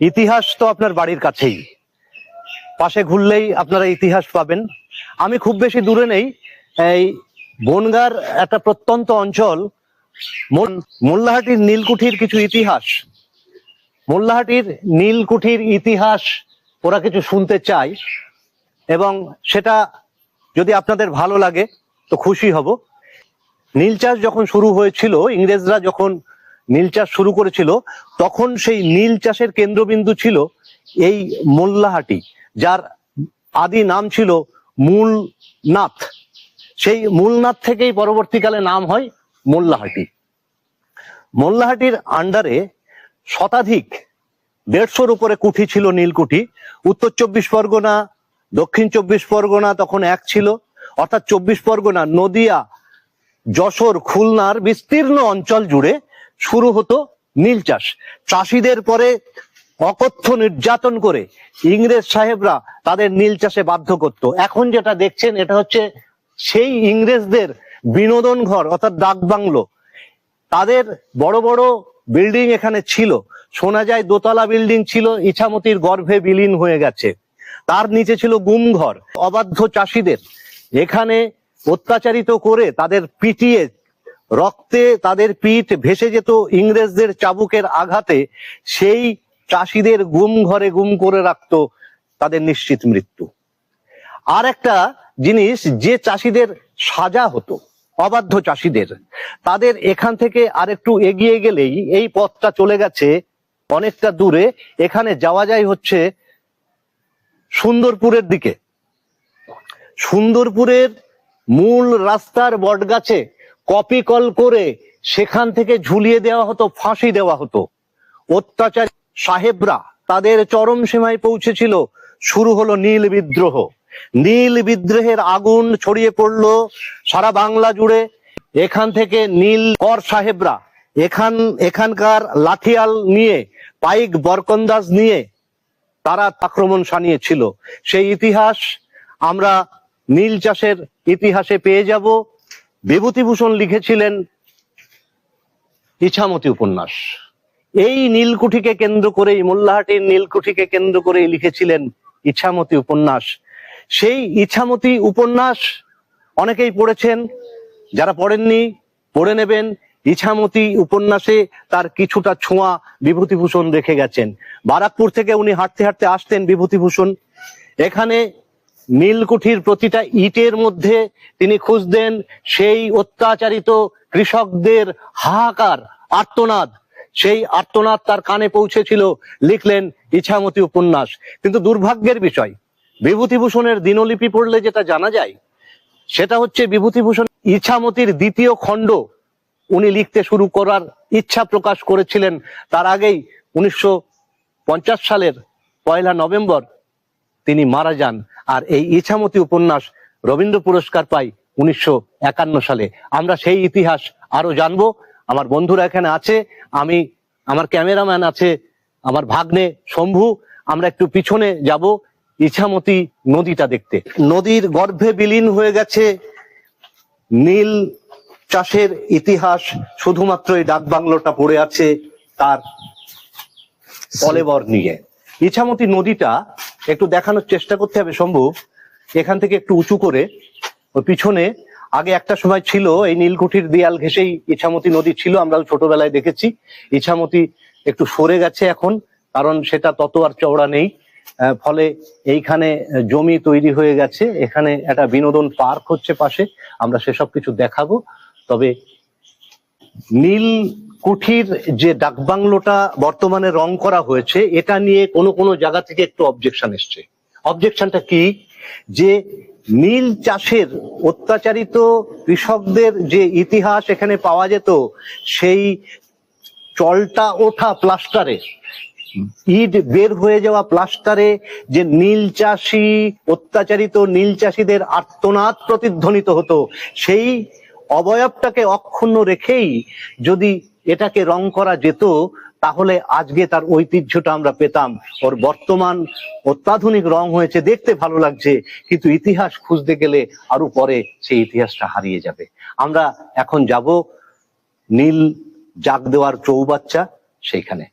ইতিহাস তো আপনার বাড়ির কাছেই, পাশে ঘুরলেই আপনারা ইতিহাস পাবেন। আমি খুব বেশি দূরে নেই, এই বনগাঁর একটা প্রত্যন্ত অঞ্চল মোল্লাহাটির নীলকুঠির কিছু ইতিহাস, মোল্লাহাটির নীলকুঠির ইতিহাস ওরা কিছু শুনতে চায়, এবং সেটা যদি আপনাদের ভালো লাগে তো খুশি হব। নীল চাষ যখন শুরু হয়েছিল, ইংরেজরা যখন নীল চাষ শুরু করেছিল, তখন সেই নীল চাষের কেন্দ্রবিন্দু ছিল এই মোল্লাহাটি, যার আদি নাম ছিল মূলনাথ। সেই মূলনাথ থেকেই পরবর্তীকালে নাম হয় মোল্লাহাটি। মোল্লাহাটির আন্ডারে শতাধিক 150-র উপরে কুঠি ছিল, নীলকুঠি। উত্তর 24 পরগনা, দক্ষিণ 24 পরগনা তখন এক ছিল, অর্থাৎ 24 পরগনা, নদিয়া, যশোর, খুলনার বিস্তীর্ণ অঞ্চল জুড়ে শুরু হতো নীল চাষ। চাষিদের পরে অকথ্য নির্যাতন করে ইংরেজ সাহেবরা তাদের নীল চাষে বাধ্য করত। এখন যেটা দেখছেন এটা হচ্ছে সেই ইংরেজদের বিনোদন ঘর, অর্থাৎ ডাক বাংলো। তাদের বড় বড় বিল্ডিং এখানে ছিল, শোনা যায় দোতলা বিল্ডিং ছিল, ইছামতির গর্ভে বিলীন হয়ে গেছে। তার নিচে ছিল গুমঘর। অবাধ্য চাষিদের এখানে অত্যাচারিত করে তাদের পিটিয়ে, রক্তে তাদের পিঠ ভেসে যেত ইংরেজদের চাবুকের আঘাতে। সেই চাষিদের গুম ঘরে গুম করে রাখতো, তাদের নিশ্চিত মৃত্যু। আর একটা জিনিস, যে চাষিদের সাজা হতো, অবাধ্য চাষিদের, তাদের এখান থেকে আরেকটু এগিয়ে গেলেই, এই পথটা চলে গেছে অনেকটা দূরে, এখানে যাওয়া যায় হচ্ছে সুন্দরপুরের দিকে। সুন্দরপুরের মূল রাস্তার বটগাছে কপি কল করে সেখান থেকে ঝুলিয়ে দেওয়া হতো, ফাঁসি দেওয়া হতো। অত্যাচারী সাহেবরা তাদের চরম সীমায় পৌঁছেছিল, শুরু হলো নীল বিদ্রোহ। নীল বিদ্রোহের আগুন ছড়িয়ে পড়লো সারা বাংলা জুড়ে। এখান থেকে নীল কর সাহেবরা এখানকার লাঠিয়াল নিয়ে, পাইক বরকন্দাজ নিয়ে তারা আক্রমণ শানিয়েছিল। সেই ইতিহাস আমরা নীল চাষের ইতিহাসে পেয়ে যাব। বিভূতিভূষণ লিখেছিলেন ইছামতি উপন্যাস। এই নীলকুঠিকে কেন্দ্র করেই, মোল্লাহাটির নীলকুঠিকে কেন্দ্র করেই লিখেছিলেন ইছামতি উপন্যাস। সেই ইছামতি উপন্যাস অনেকেই পড়েছেন, যারা পড়েননি পড়ে নেবেন। ইছামতি উপন্যাসে তার কিছুটা ছোঁয়া বিভূতিভূষণ রেখে গেছেন। বারাকপুর থেকে উনি হাঁটতে হাঁটতে আসতেন বিভূতিভূষণ। এখানে নীলকুঠির প্রতিটা ইটের মধ্যে তিনি খুঁজতেন সেই অত্যাচারিত কৃষকদের হাহাকার, আর্তনাদ। সেই আর্তনাদ তার কানে পৌঁছেছিল, লিখলেন ইছামতি উপন্যাস। কিন্তু দুর্ভাগ্যের বিষয়, বিভূতিভূষণের দিনলিপি পড়লে যেটা জানা যায়, সেটা হচ্ছে বিভূতিভূষণ ইছামতির দ্বিতীয় খণ্ড উনি লিখতে শুরু করার ইচ্ছা প্রকাশ করেছিলেন। তার আগেই 1950 সালের 1 নভেম্বর তিনি মারা যান। আর এই ইছামতি উপন্যাস রবীন্দ্র পুরস্কার পায় 1951 সালে। আমরা সেই ইতিহাস আরো জানবো। আমার বন্ধুরা এখানে আছে, আমার ক্যামেরাম্যান আছে, আমার ভাগ্নে শম্ভু। আমরা একটু পিছনে যাব ইছামতি নদীটা দেখতে। নদীর গর্ভে বিলীন হয়ে গেছে নীল চাষের ইতিহাস। শুধুমাত্র এই ডাক বাংলোটা পড়ে আছে তার কলেবর নিয়ে। ইছামতি নদীটা একটু দেখানোর চেষ্টা করতে হবে শম্ভু, এখান থেকে একটু উঁচু করে। ওই পিছনে আগে একটা সময় ছিল এই নীলকুঠির দেয়াল ঘেঁষেই ইছামতি নদী ছিল, আমরা ছোটবেলায় দেখেছি। ইছামতি একটু সরে গেছে এখন, কারণ সেটা তত আর চওড়া নেই। ফলে এইখানে জমি তৈরি হয়ে গেছে, এখানে একটা বিনোদন পার্ক হচ্ছে পাশে, আমরা সেসব কিছু দেখাবো। তবে নীলকুঠির যে ডাকবাংলোটা বর্তমানে রং করা হয়েছে, এটা নিয়ে কোনো জায়গা থেকে একটু অবজেকশন এসছে। অবজেকশনটা কি, যে নীল চাষের অত্যাচারিত কৃষকদের যে ইতিহাস এখানে পাওয়া যেত, সেই চলটা ওঠা প্লাস্টারে, ইট বের হয়ে যাওয়া প্লাস্টারে যে নীল চাষি, অত্যাচারিত নীল চাষিদের আর্তনাদ প্রতিধ্বনিত হতো, সেই অবয়বটাকে অক্ষুণ্ণ রেখেই যদি এটাকে রং করা যেত, তাহলে আজকে তার ঐতিহ্যটা আমরা পেতাম। ওর বর্তমান অত্যাধুনিক রং হয়েছে, দেখতে ভালো লাগছে, কিন্তু ইতিহাস খুঁজতে গেলে আরো পরে সেই ইতিহাসটা হারিয়ে যাবে। আমরা এখন যাব নীল জাগ দেওয়ার চৌবাচ্চা, সেইখানে।